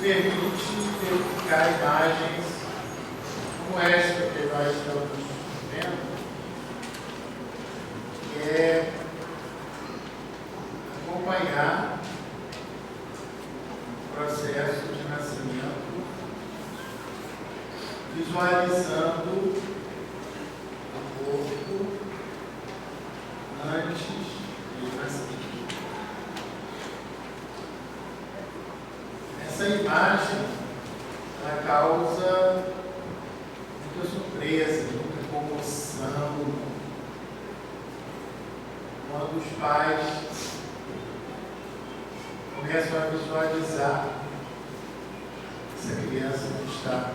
permite verificar imagens como esta que nós estamos vendo, que é acompanhar o processo de nascimento, visualizando o corpo antes de nascer. Essa imagem, ela causa muita surpresa, muita comoção, quando os pais começam a visualizar essa criança que está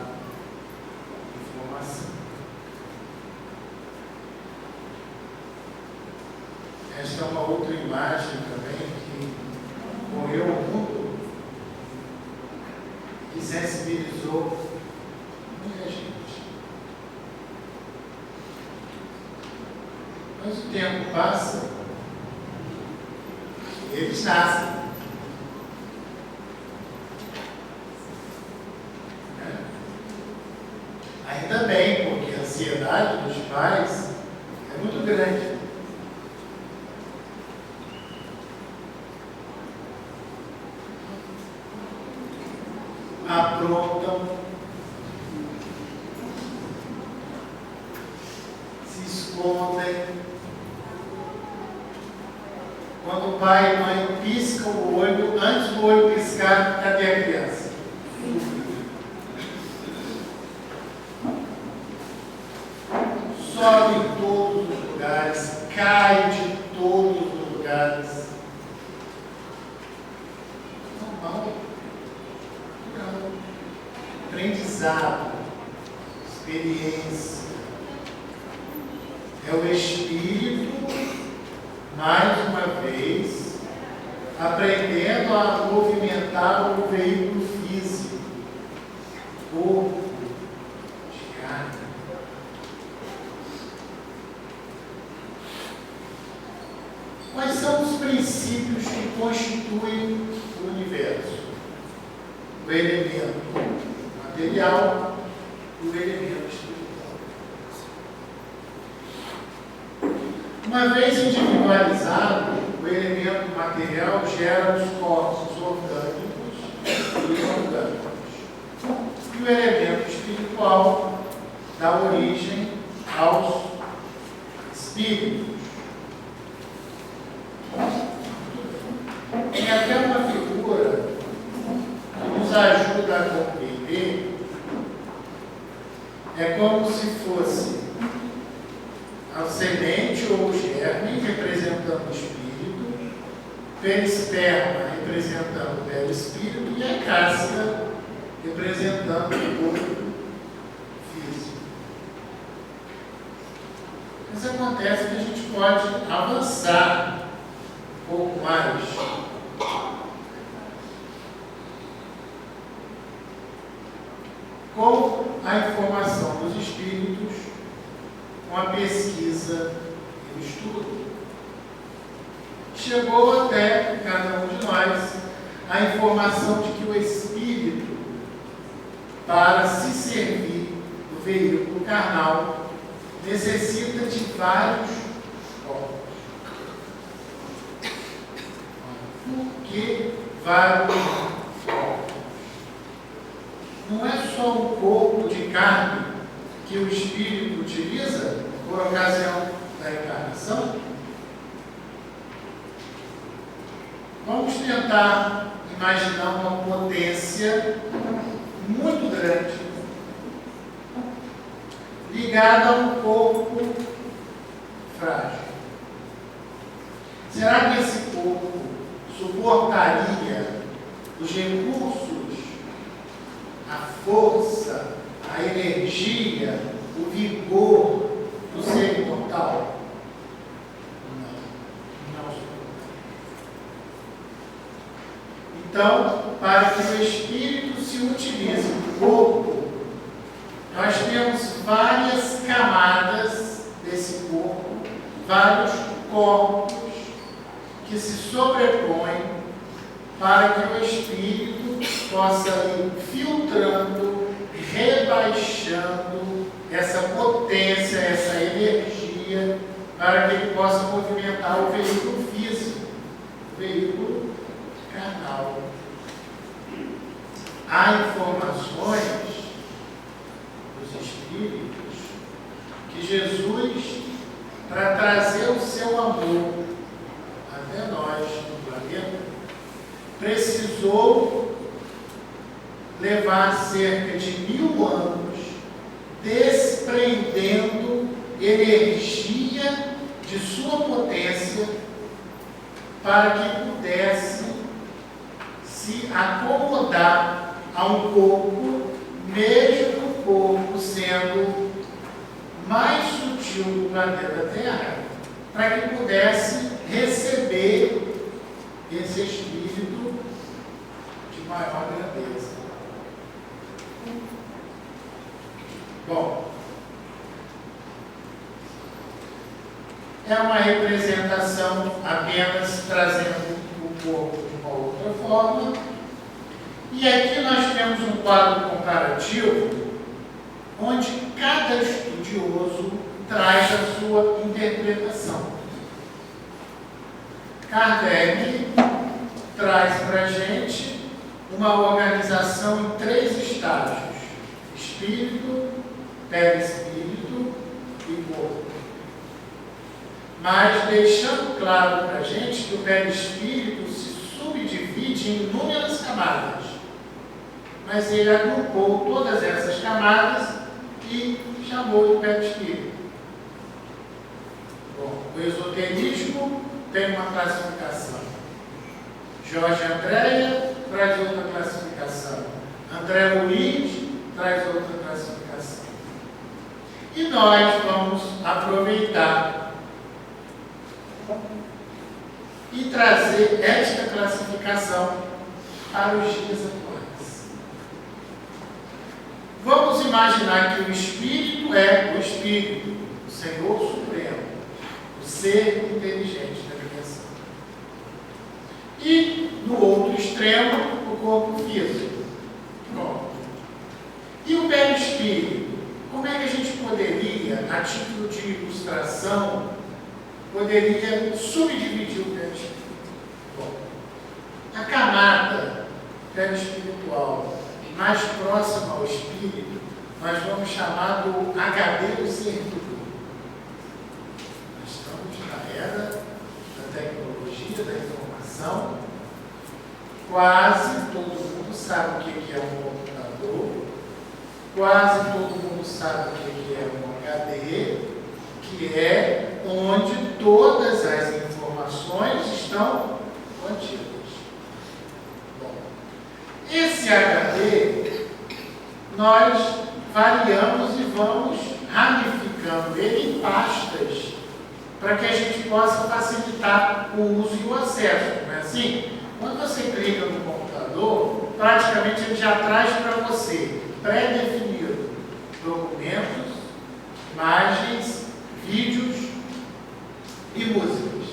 em formação. Esta é uma outra imagem também que correu ao mundo e sensibilizou muita gente. Mas o tempo passa, eles nascem. Ainda bem, porque a ansiedade dos pais é muito grande. Aprontam, se escondem. Quando o pai e a mãe piscam o olho, antes do olho piscar, cadê a criança? Sobe em todos os lugares, cai de todos os lugares. Normal. Aprendizado, experiência. É o espírito, mais uma vez, aprendendo a movimentar o veículo físico, corpo, de carne. Quais são os princípios que constituem o universo? O elemento material e o elemento espiritual. Uma vez individualizado, o elemento material gera os corpos orgânicos e inorgânicos. E o elemento espiritual dá origem aos espíritos. Tem até uma figura que nos ajuda a compreender. É como se fosse a semente ou o germe representando o espírito, perisperma representando o perispírito e a casca representando o corpo físico. Mas acontece que a gente pode avançar um pouco mais. Com a informação dos espíritos, com a pesquisa e o estudo, chegou até cada um de nós a informação de que o espírito, para se servir do veículo carnal, necessita de vários corpos. Por que vários corpos? Não é só o corpo de carne que o espírito utiliza por ocasião da encarnação? Vamos tentar imaginar uma potência muito grande ligada a um corpo frágil. Será que esse corpo suportaria os recursos, a força, a energia, o vigor do ser imortal? Não suportaria. Então, para que o espírito se utilize do corpo, nós temos várias camadas desse corpo, vários corpos que se sobrepõem para que o Espírito possa ir filtrando, rebaixando essa potência, essa energia, para que ele possa movimentar o veículo físico, o veículo carnal. Há informações dos Espíritos que Jesus, para trazer o seu amor até nós no planeta, precisou levar cerca de 1000 anos desprendendo energia de sua potência para que pudesse se acomodar a um corpo, mesmo o corpo sendo mais sutil do planeta Terra, para que pudesse receber esse espírito de maior grandeza. Bom, é uma representação apenas trazendo o corpo de uma outra forma. E aqui nós temos um quadro comparativo, onde cada estudioso traz a sua interpretação. Kardec traz para a gente uma organização em 3 estágios: espírito, perispírito e corpo. Mas deixando claro para a gente que o perispírito se subdivide em inúmeras camadas. Mas ele agrupou todas essas camadas e chamou de perispírito. Bom, o esoterismo tem uma classificação. Jorge Andréia traz outra classificação. André Luiz traz outra classificação. E nós vamos aproveitar e trazer esta classificação para os dias atuais. Vamos imaginar que o Espírito é o Espírito, o Senhor Supremo, o ser inteligente da criação. E, no outro extremo, o corpo físico. Pronto. E o perispírito? Como é que a gente poderia, a título de ilustração, poderia subdividir o perispírito? Bom, a camada perispiritual mais próxima ao espírito, nós vamos chamar do HD do servidor. Nós estamos na era da tecnologia, da informação. Quase todo mundo sabe o que é um computador, quase todo mundo sabe o que é um HD, que é onde todas as informações estão contidas. Bom, esse HD, nós variamos e vamos ramificando ele em pastas, para que a gente possa facilitar o uso e o acesso. Não é assim? Quando você clica no computador, praticamente ele já traz para você, pré-definido, documentos, imagens, vídeos e músicas.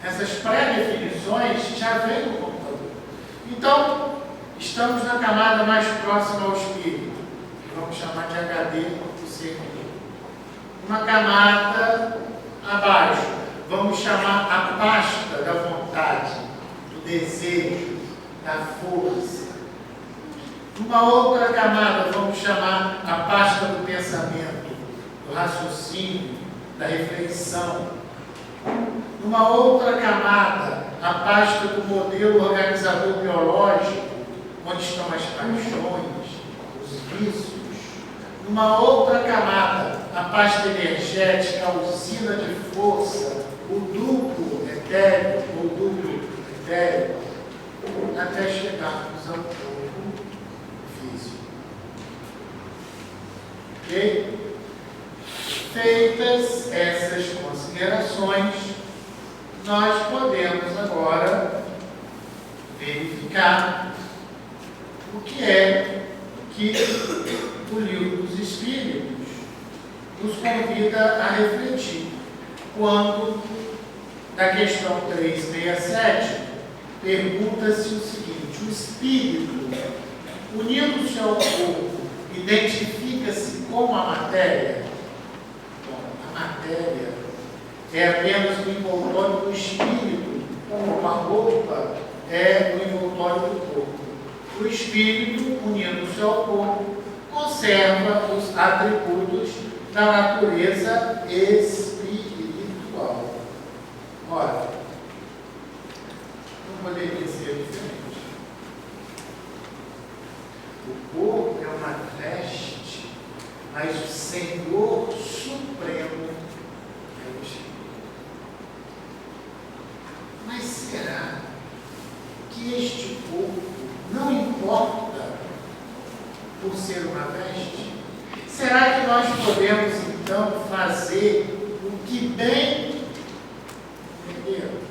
Essas pré-definições já vêm no computador. Então, estamos na camada mais próxima ao espírito, que vamos chamar de HD do servidor. Uma camada abaixo, vamos chamar a pasta da vontade, do desejo, da força. Uma outra camada, vamos chamar a pasta do pensamento, do raciocínio, da reflexão. Numa outra camada, a pasta do modelo organizador biológico, onde estão as paixões, os vícios. Numa outra camada, a pasta energética, a usina de força, o duplo etérico ou duplo etérico, até chegarmos ao corpo físico. Ok? Feitas essas considerações, nós podemos agora verificar o que é que o Livro dos Espíritos nos convida a refletir, quando, na questão 367, pergunta-se o seguinte: o espírito, unindo-se ao corpo, identifica-se com a matéria? Bom, a matéria é apenas o envoltório do espírito, como a roupa é o envoltório do corpo. O espírito, unindo-se ao corpo, conserva os atributos da natureza espiritual. Ora, não poderia ser diferente. O corpo é uma veste, mas o Senhor Supremo é o Espírito. Mas será que este corpo não importa por ser uma veste? Será que nós podemos então fazer o que bem entendemos?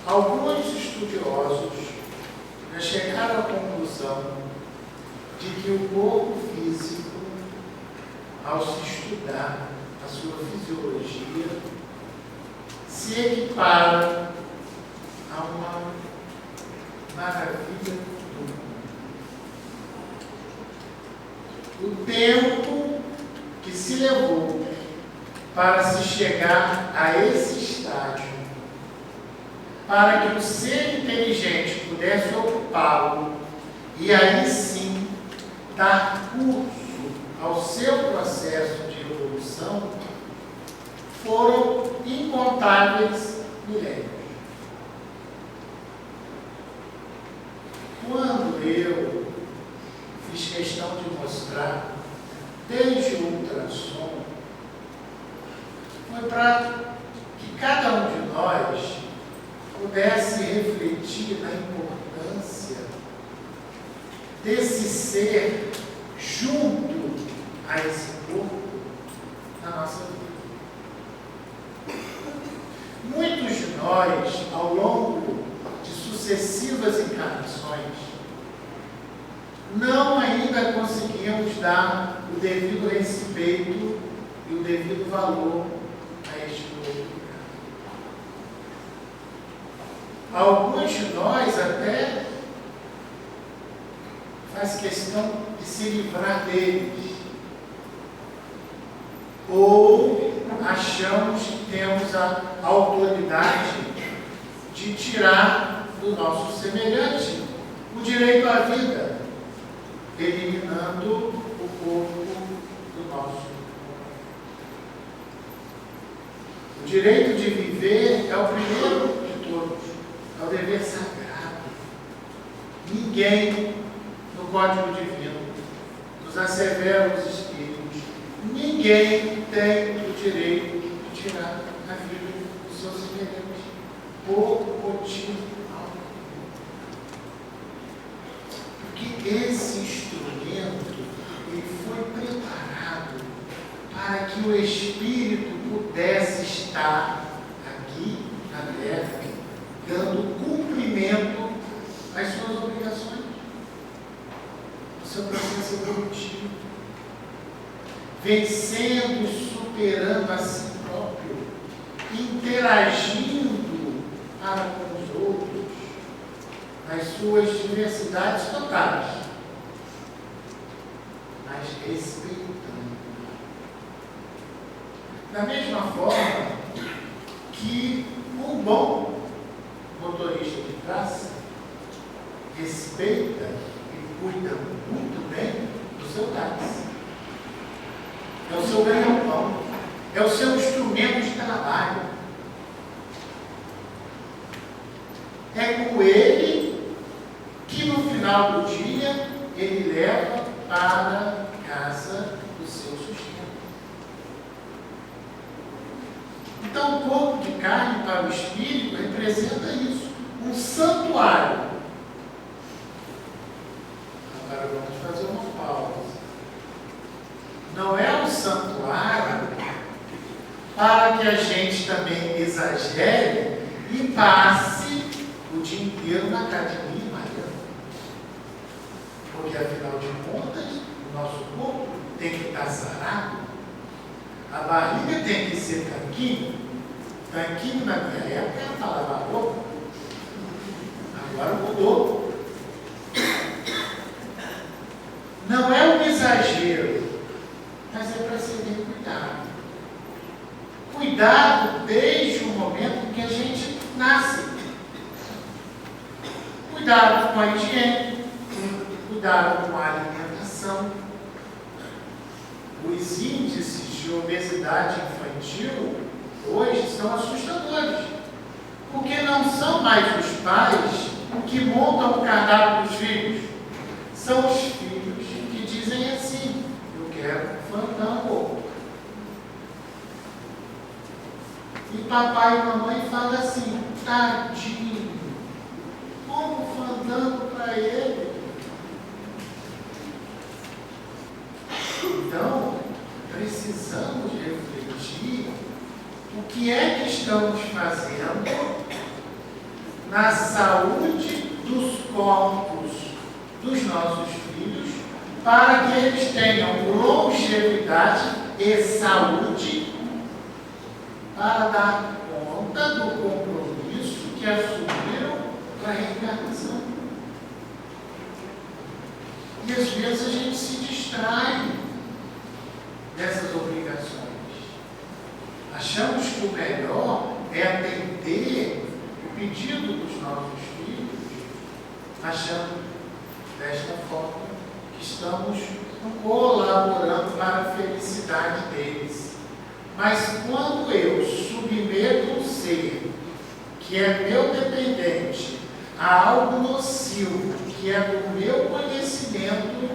Alguns estudiosos já chegaram à conclusão de que o corpo físico, ao se estudar a sua fisiologia, se equipara a uma maravilha do mundo. O tempo que se levou para se chegar a esse estágio, para que o ser inteligente pudesse ocupá-lo e aí sim dar curso ao seu processo de evolução, foram incontáveis milênios. Quando eu fiz questão de mostrar, desde o ultrassom, foi para que cada um de nós pudesse refletir na importância desse ser junto a esse corpo na nossa vida. Muitos de nós, ao longo de sucessivas encarnações, não ainda conseguimos dar o devido respeito e o devido valor a este corpo. Alguns de nós até faz questão de se livrar deles, ou achamos que temos a autoridade de tirar do nosso semelhante o direito à vida, eliminando o corpo do nosso corpo. O direito de viver é o primeiro de todos, é o dever sagrado. Ninguém, no Código Divino, nos assevera os espíritos, ninguém tem o direito de tirar a vida dos seus semelhantes por motivo algum. Porque esse instrumento ele foi preparado para que o espírito pudesse estar aqui na Terra, dando cumprimento às suas obrigações, ao seu processo evolutivo, vencendo e superando a si próprio, interagindo para com os outros, nas suas diversidades totais, mas respeitando. Da mesma forma que um bom motorista de praça respeita e cuida muito bem do seu táxi. É o seu ganha-pão, é o seu instrumento de trabalho. É com ele que no final do dia ele leva para casa o seu sustento. Então o corpo de carne para o espírito representa isso, um santuário. Agora vamos fazer uma pausa. Não é um santuário para que a gente também exagere e passe o dia inteiro na academia malhando. Porque afinal de contas, o nosso corpo tem que estar sarado, a barriga tem que ser tanquinho, Tanquinho na minha época era para lavar roupa. Agora mudou. Não é um exagero, mas é para ser bem cuidado. Cuidado desde o momento em que a gente nasce. Cuidado com a higiene, cuidado com a alimentação. Os índices de obesidade infantil hoje são assustadores, porque não são mais os pais que montam o cardápio dos filhos, são os filhos que dizem assim: eu quero fandango. E papai e mamãe falam assim: tadinho, como fandango para ele? Então, precisamos refletir o que é que estamos fazendo na saúde dos corpos dos nossos filhos, para que eles tenham longevidade e saúde, para dar conta do compromisso que assumiram com a reencarnação. E às vezes a gente se distrai dessas obrigações. Achamos que o melhor é atender o pedido dos nossos filhos, achando desta forma que estamos colaborando para a felicidade deles. Mas quando eu submeto um ser que é meu dependente a algo nocivo, que é do meu conhecimento,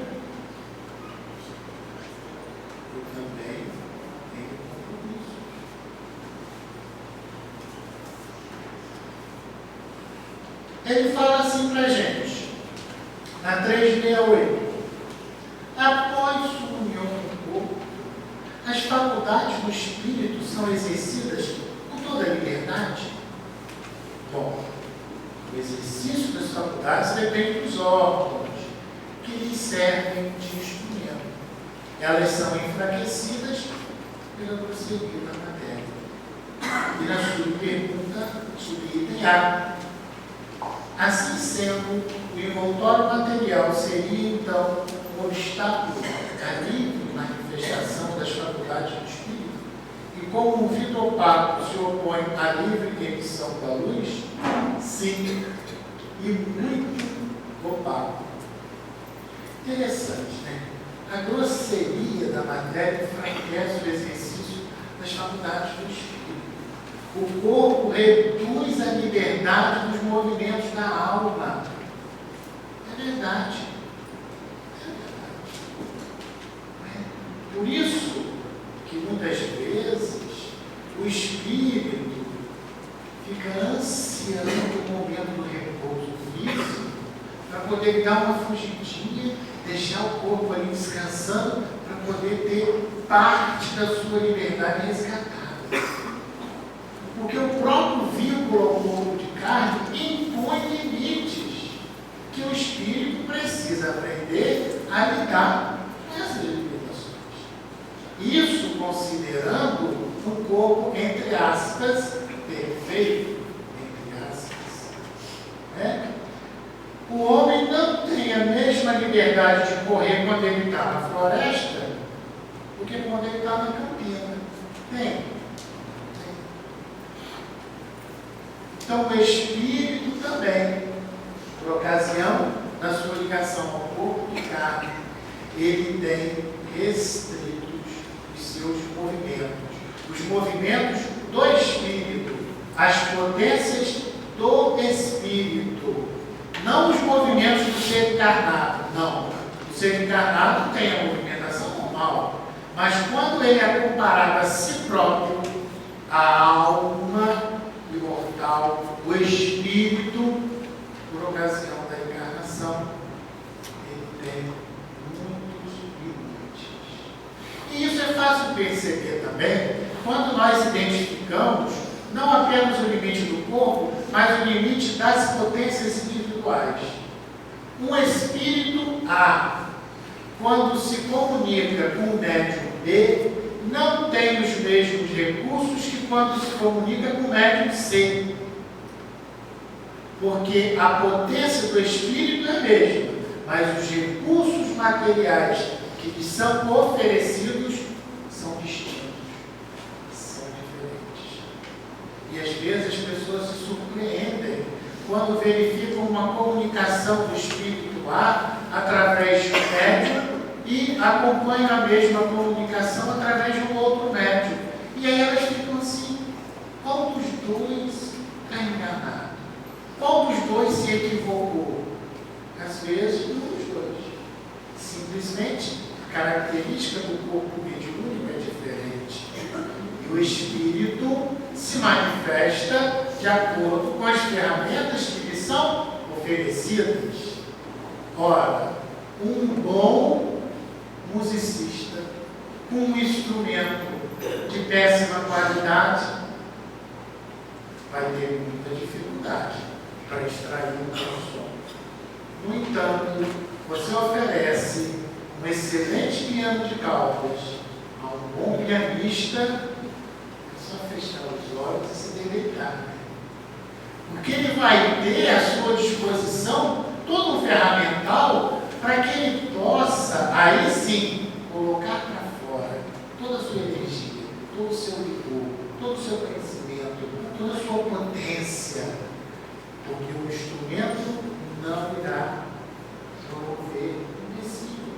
eu também tenho compromisso. Ele fala assim para a gente, na 368, após a união do corpo, as faculdades do espírito são exercidas com toda a liberdade? Bom, o exercício das faculdades depende dos órgãos que lhes servem de instrumento. Elas são enfraquecidas pela prosseguir da matéria. E na sua pergunta, subitem A. Assim sendo, o envoltório material seria então um obstáculo à livre manifestação das faculdades do espírito? E como um vidro opaco se opõe à livre emissão da luz? Sim, e muito opaco. Interessante, né? A grosseria da matéria enfraquece o exercício das faculdades do espírito. O corpo reduz a liberdade dos movimentos da alma. É verdade. Por isso que muitas vezes o espírito fica ansiando o momento do repouso físico para poder dar uma fugidinha, deixar o corpo ali descansando para poder ter parte da sua liberdade resgatada. Porque o próprio vínculo ao corpo de carne impõe limites que o espírito precisa aprender a lidar com essas limitações. Isso considerando um corpo, entre aspas, perfeito, entre aspas. Né? O homem não tem a mesma liberdade de correr quando ele está na floresta do que quando ele está na campina. Tem. Então, o espírito também, por ocasião da sua ligação ao corpo de carne, ele tem restritos os seus movimentos. Os movimentos do espírito, as potências do espírito, não os movimentos do ser encarnado. Não, o ser encarnado tem a movimentação normal, mas quando ele é comparado a si próprio, a alma imortal, o espírito, por ocasião da encarnação, ele tem muitos limites. E isso é fácil perceber também quando nós identificamos não apenas o limite do corpo, mas o limite das potências individuais. Um espírito A, quando se comunica com um médium B, não tem os mesmos recursos que quando se comunica com o médium C. Porque a potência do espírito é a mesma, mas os recursos materiais que lhes são oferecidos são distintos, são diferentes. E às vezes as pessoas se surpreendem quando verificam uma comunicação do espírito A através de um médium e acompanham a mesma comunicação através de um outro médium. E aí elas ficam assim: qual dos dois está enganado? Qual dos dois se equivocou? Às vezes, um dos dois. Simplesmente, a característica do corpo mediúnico é diferente. E o espírito se manifesta de acordo com as ferramentas que lhe são oferecidas. Ora, um bom musicista com um instrumento de péssima qualidade vai ter muita dificuldade para extrair um bom som. No entanto, você oferece um excelente piano de caudas a um bom pianista, é só fechar os olhos e se deleitar. Porque ele vai ter à sua disposição todo um ferramental para que ele possa, aí sim, colocar para fora toda a sua energia, todo o seu vigor, todo o seu conhecimento, toda a sua potência. Porque o instrumento não irá promover o princípio.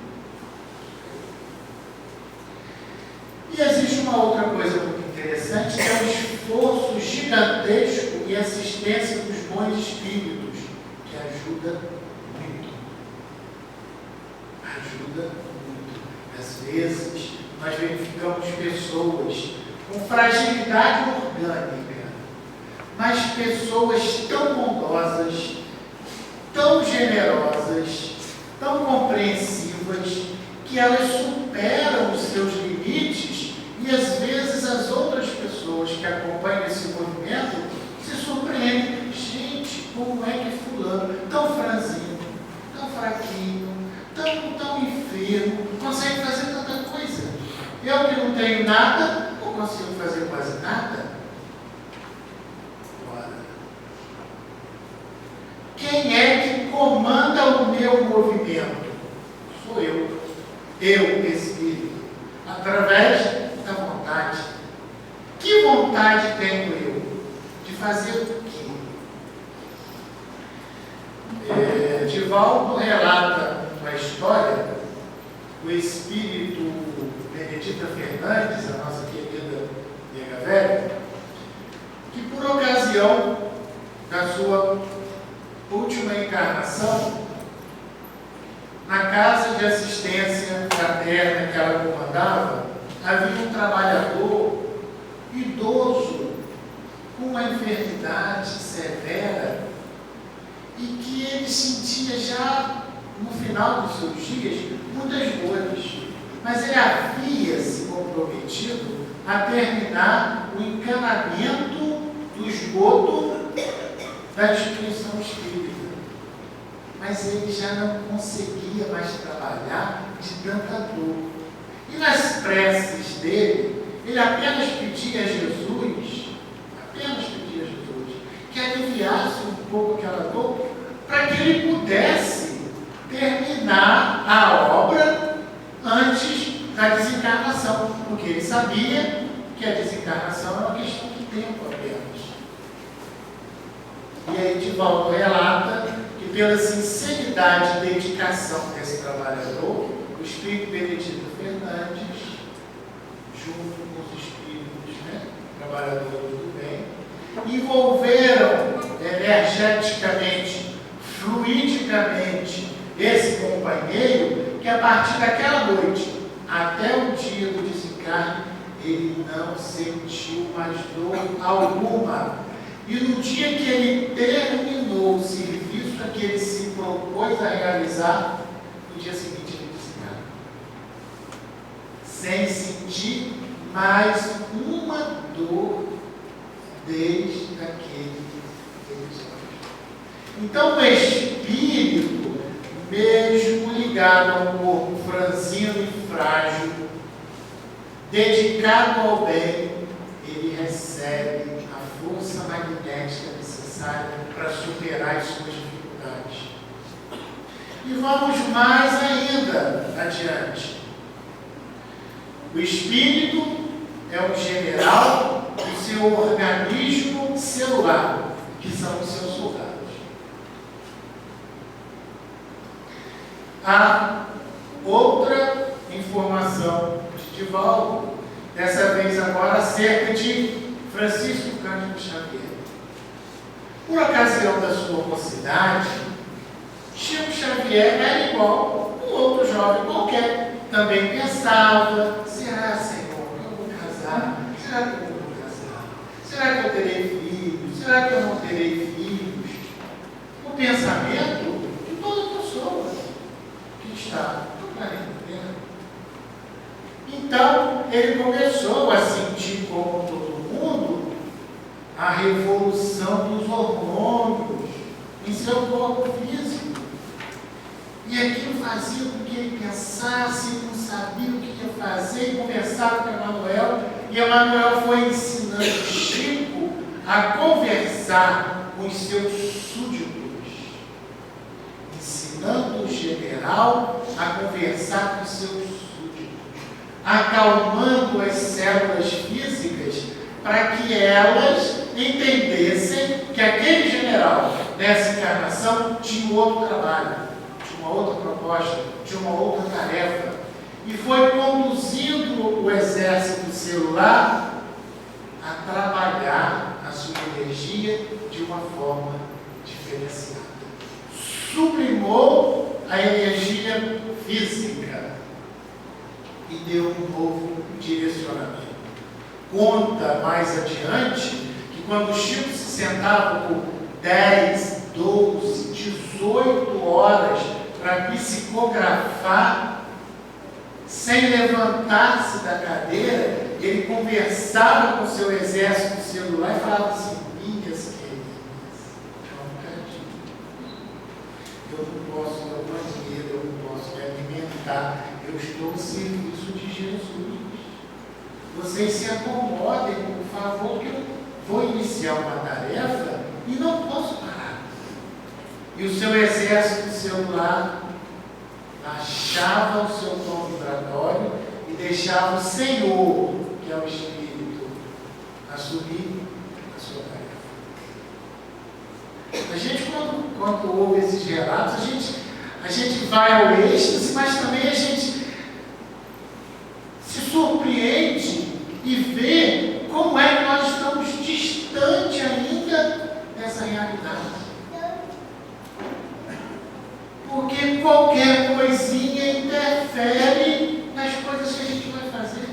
E existe uma outra coisa muito interessante, que é o esforço gigantesco e assistência dos bons espíritos, que ajuda muito. Ajuda muito. Às vezes, nós verificamos pessoas com fragilidade orgânica, mas pessoas tão bondosas, tão generosas, tão compreensivas, que elas superam os seus limites e às vezes as outras pessoas que acompanham esse movimento se surpreendem. Gente, como é que fulano, tão franzino, tão fraquinho, tão enfermo, consegue fazer tanta coisa? Eu que não tenho nada, não consigo fazer quase nada. Quem é que comanda o meu movimento? Sou eu. Eu, Espírito. Através da vontade. Que vontade tenho eu? De fazer o quê? Divaldo relata uma história do Espírito Benedita Fernandes, a nossa querida nega velha, que por ocasião da sua última encarnação, na casa de assistência fraterna que ela comandava, havia um trabalhador idoso com uma enfermidade severa e que ele sentia já no final dos seus dias muitas dores, mas ele havia se comprometido a terminar o encanamento do esgoto da instituição espírita. Mas ele já não conseguia mais trabalhar de tanta dor. E nas preces dele, ele apenas pedia a Jesus, que aliviasse um pouco aquela dor, para que ele pudesse terminar a obra antes da desencarnação, porque ele sabia que a desencarnação é uma questão de tempo apenas. E aí Divaldo relata que pela sinceridade e dedicação desse trabalhador, o Espírito Benedito Fernandes, junto com os espíritos, trabalhadores do bem, envolveram energeticamente, fluidicamente esse companheiro, que a partir daquela noite até o dia do desencarne, ele não sentiu mais dor alguma. E no dia que ele terminou o serviço a que ele se propôs a realizar, no dia seguinte ele desencarna, sem sentir mais uma dor desde aquele episódio. Então o espírito, mesmo ligado ao corpo franzino e frágil, dedicado ao bem, ele recebe recebe a força magnética necessária para superar as suas dificuldades. E vamos mais ainda adiante. O espírito é um general do seu organismo celular, que são os seus soldados. Há outra informação de Divaldo, dessa vez agora acerca de Francisco Cândido Xavier. Por ocasião da sua mocidade, Chico Xavier era igual um outro jovem qualquer. Também pensava: será, Senhor, que eu vou casar? Será que eu não vou casar? Será que eu terei filhos? Será que eu não terei filhos? O pensamento de toda pessoa que está no planeta Terra. Então, ele começou a sentir, como todo mundo, a revolução dos hormônios em seu corpo físico. E aquilo fazia com que ele pensasse, não sabia o que ia fazer, e conversava com Emanuel. E Emanuel foi ensinando Chico a conversar com os seus súditos, ensinando o general a conversar com os seus súditos, acalmando as células físicas para que elas entendessem que aquele general, nessa encarnação, tinha outro trabalho, uma outra proposta, de uma outra tarefa, e foi conduzindo o exército celular a trabalhar a sua energia de uma forma diferenciada. Sublimou a energia física e deu um novo direcionamento. Conta mais adiante que quando Chico se sentava por 10, 12, 18 horas para psicografar, sem levantar-se da cadeira, ele conversava com o seu exército celular e falava assim: minhas queridas, eu não posso ir ao banheiro, eu não posso me alimentar, eu estou no serviço de Jesus. Vocês se acomodem, por favor, que eu vou iniciar uma tarefa e não posso parar. E o seu exército celular achava o seu tom vibratório e deixava o Senhor, que é o Espírito, assumir a sua tarefa. A gente, quando ouve esses relatos, a gente vai ao êxtase, mas também a gente se surpreende e vê como é que nós estamos distante ainda dessa realidade. Porque qualquer coisinha interfere nas coisas que a gente vai fazer.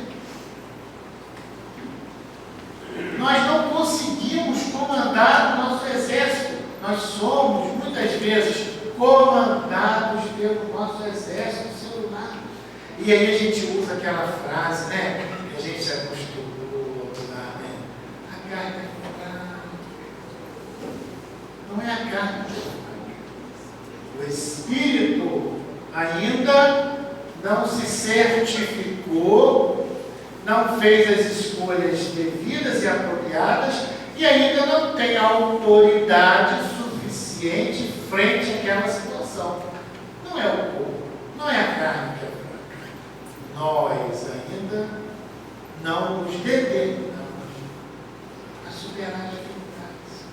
Nós não conseguimos comandar o nosso exército. Nós somos, muitas vezes, comandados pelo nosso exército celular. E aí a gente usa aquela frase, né? Que a gente acostumou a usar, né? A carne é fraca. Não é a carne que é fraca. O Espírito ainda não se certificou, não fez as escolhas devidas e apropriadas e ainda não tem autoridade suficiente frente àquela situação. Não é o corpo, não é a carne que é fraca. Nós ainda não nos determinamos a superar as dificuldades.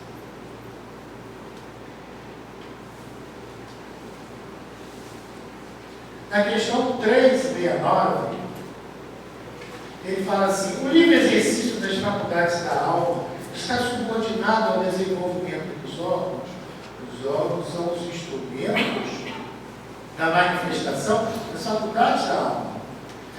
Na questão 369, ele fala assim: o livre exercício das faculdades da alma está subordinado ao desenvolvimento dos órgãos. Os órgãos são os instrumentos da manifestação das faculdades da alma.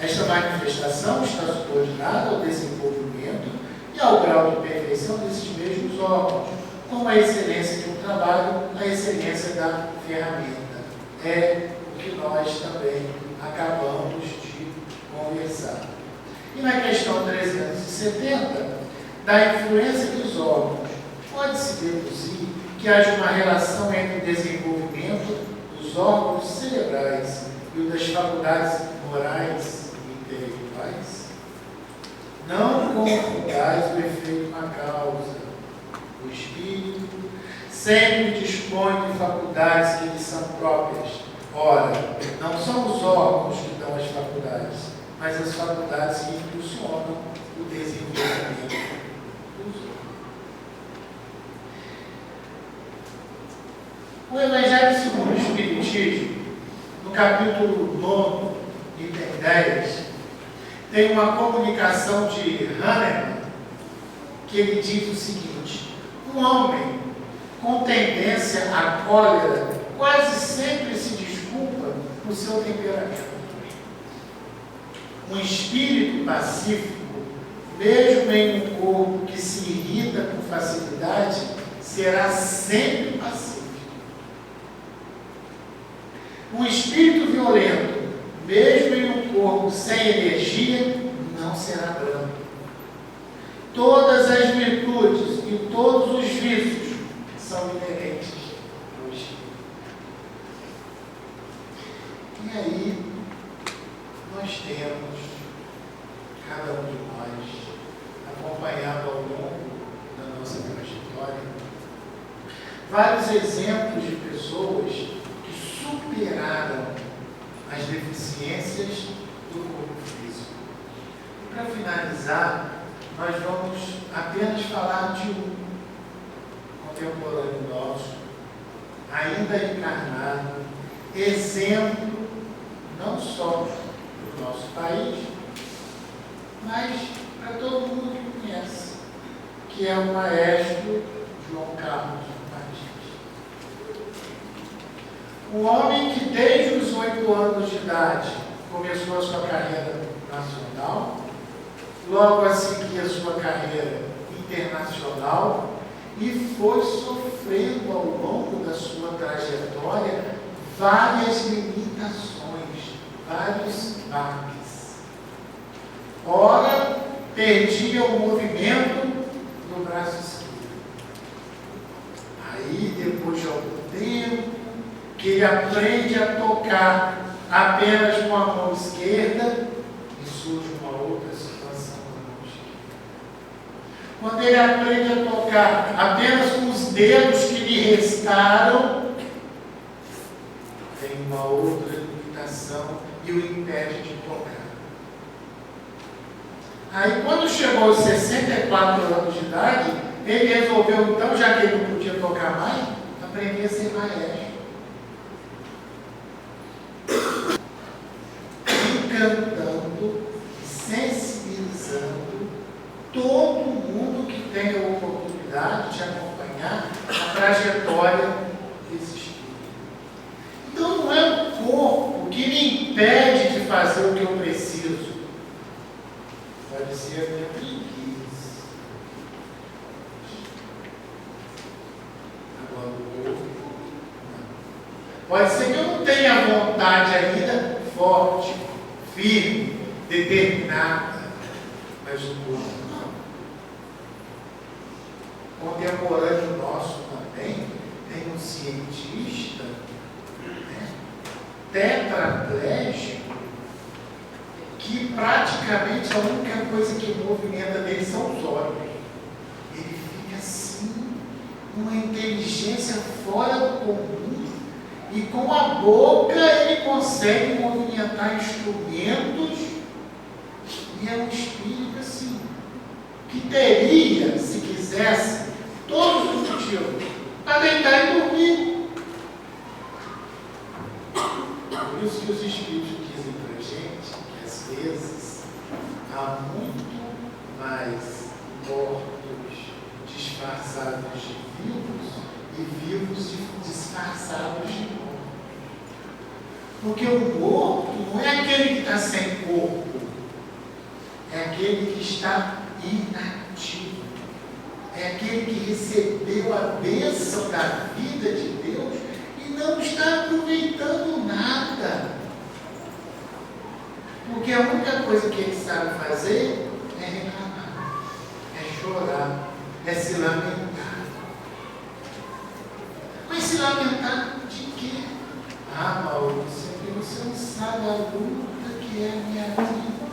Esta manifestação está subordinada ao desenvolvimento e ao grau de perfeição desses mesmos órgãos, como a excelência de um trabalho, a excelência da ferramenta. É o que nós também acabamos de conversar. E na questão 370, da influência dos órgãos, pode-se deduzir que haja uma relação entre o desenvolvimento dos órgãos cerebrais e o das faculdades morais e intelectuais? Não confundais o efeito com a causa. O Espírito sempre dispõe de faculdades que lhe são próprias. Ora, não são os órgãos que dão as faculdades, mas as faculdades que impulsionam o desenvolvimento dos órgãos. O Evangelho segundo o Espiritismo, no capítulo 9, item 10, tem uma comunicação de Hahnemann, que ele diz o seguinte: um homem com tendência à cólera quase sempre se desculpa por seu temperamento. Um espírito pacífico, mesmo em um corpo que se irrita com facilidade, será sempre pacífico. Um espírito violento, mesmo em um corpo sem energia, não será brando. Todas as virtudes e todos os vícios são inerentes ao espírito. E aí, nós temos, cada um de nós, acompanhado ao longo da nossa trajetória, vários exemplos de pessoas que superaram as deficiências do corpo físico. E para finalizar, nós vamos apenas falar de um contemporâneo nosso, ainda encarnado, exemplo não só do nosso país, mas para todo mundo que conhece, que é o maestro João Carlos Martins. Um homem que desde os 8 anos de idade começou a sua carreira nacional, logo a seguir a sua carreira internacional, e foi sofrendo ao longo da sua trajetória várias limitações, vários baques. Ora, perdia o movimento do braço esquerdo. Aí, depois de algum tempo, que ele aprende a tocar apenas com a mão esquerda, e surge uma outra situação com a mão esquerda. Quando ele aprende a tocar apenas com os dedos que lhe restaram, tem uma outra limitação e o impede de tocar. Aí, quando chegou aos 64 anos de idade, ele resolveu, então, já que ele não podia tocar mais, aprender a ser maestro. Encantando, sensibilizando todo mundo que tem a oportunidade de acompanhar a trajetória desse espírito. Então, não é o corpo que me impede de fazer o que eu preciso. Pode ser a minha preguiça. Agora o corpo, não. Pode ser que eu não tenha vontade ainda forte, firme, determinada, mas o corpo não. Contemporâneo nosso também tem um cientista, tetraplégico, que praticamente a única coisa que movimenta dele são os olhos. Ele fica assim, uma inteligência fora do comum, e com a boca ele consegue movimentar instrumentos, e é um espírito assim, que teria, se quisesse, todos os motivos para deitar e dormir. Por isso que os espíritos dizem para a gente que às vezes há muito mais mortos disfarçados de vivos e vivos disfarçados de mortos. Porque o morto não é aquele que está sem corpo, é aquele que está inativo. É aquele que recebeu a bênção da vida de Deus e não está aproveitando nada. Porque a única coisa que ele sabe fazer é reclamar, é chorar, é se lamentar. Mas se lamentar de quê? Ah, Maurício, é porque você não sabe a luta que é a minha vida.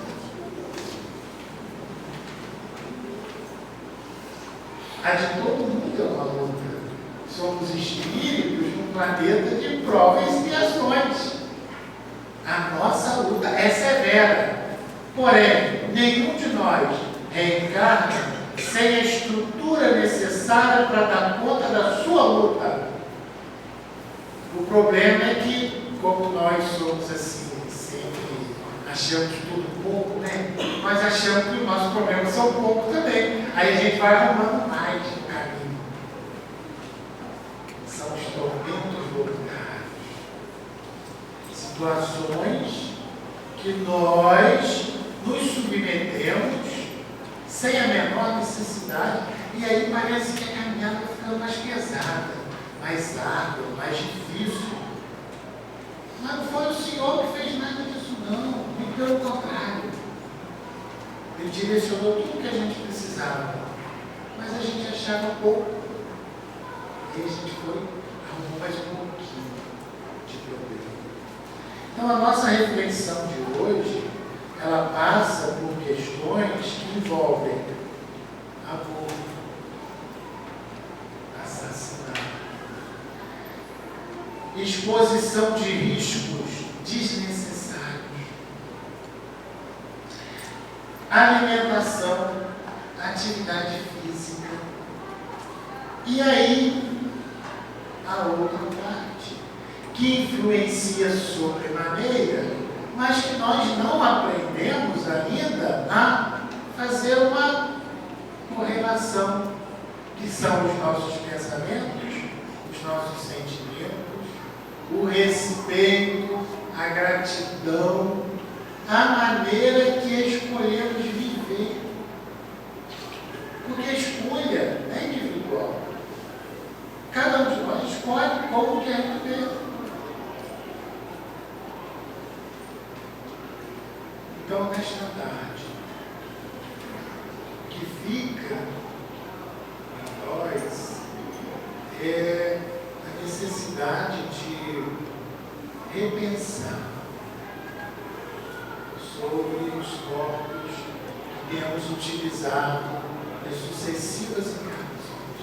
A de todo mundo é uma luta. Somos espíritos num planeta de provas e expiações. A nossa luta é severa. Porém, nenhum de nós reencarna sem a estrutura necessária para dar conta da sua luta. O problema é que, como nós somos assim, sempre achamos tudo pouco, né? Nós achamos que os nossos problemas são pouco também. Aí a gente vai arrumando mais no caminho. São os tormentos voluntários. Situações que nós nos submetemos sem a menor necessidade, e aí parece que a caminhada vai ficando mais pesada, mais árdua, mais difícil. Mas não foi o Senhor que fez nada disso, não. E pelo contrário. Ele direcionou tudo que a gente precisava. Mas a gente achava pouco. E a gente foi, arrumou mais um pouquinho de problema. Então a nossa reflexão de hoje, ela passa por questões que envolvem aborto, assassinato, exposição de riscos desnecessários, alimentação, atividade física. E aí, a outra parte, que influencia sobremaneira, mas que nós não aprendemos ainda a fazer uma correlação, que são os nossos pensamentos, os nossos sentimentos, o respeito, a gratidão, a maneira que escolhemos viver. Porque a escolha é individual. Cada um de nós escolhe como quer viver. Então, nesta tarde, o que fica para nós é a necessidade de repensar sobre os corpos que temos utilizado nas sucessivas encarnações,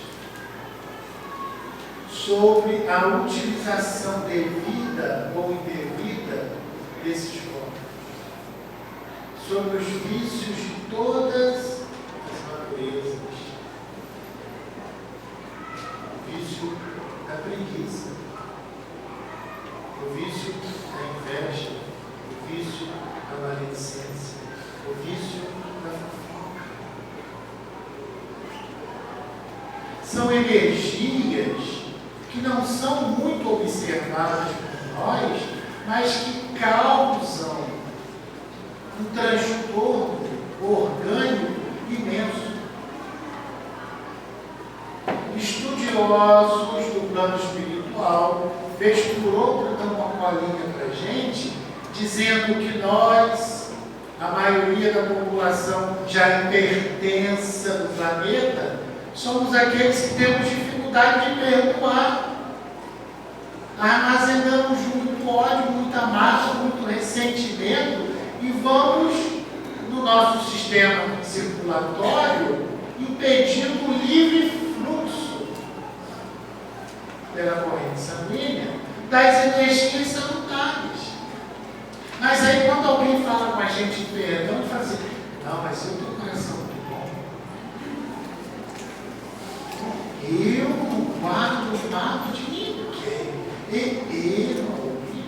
sobre a utilização devida ou indevida desses corpos, sobre os vícios de todas as naturezas, o vício da preguiça, o vício da inveja, o vício da maledicência, o vício da fofoca. São energias que não são muito observadas por nós, mas que causam um transtorno orgânico imenso. Estudiosos do plano espiritual vez por outra dão uma colinha para a gente, dizendo que nós, a maioria da população já hipertensa do planeta, somos aqueles que temos dificuldade de perdoar. Armazenamos muito ódio, muita mágoa, muito ressentimento, e vamos, no nosso sistema circulatório, impedindo o livre fluxo pela corrente sanguínea das energias salutares. Mas aí, quando alguém fala com a gente de perdão, a gente fala assim: não, mas eu tenho um coração muito bom. Eu não guardo nada de ninguém. Eu não ouvi.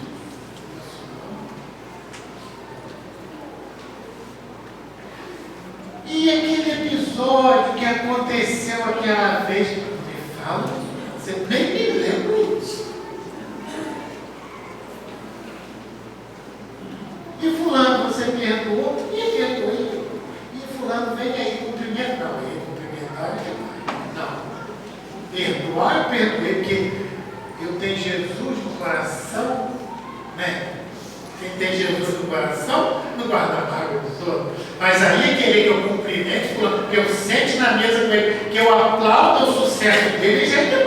E aquele episódio que aconteceu aquela vez, me fala, você nem me lembra isso. E fulano, você perdoou? E perdoei. E fulano, vem aí, cumprimento. Não, ele cumprimentar é demais. Não. Perdoar, eu perdoei, porque eu tenho Jesus no coração, né? Quem tem Jesus no coração, não guarda a mágoa dos outros. Mas aí é querer que eu cumprimente, que eu sente na mesa com ele, que eu aplaudo o sucesso dele, já é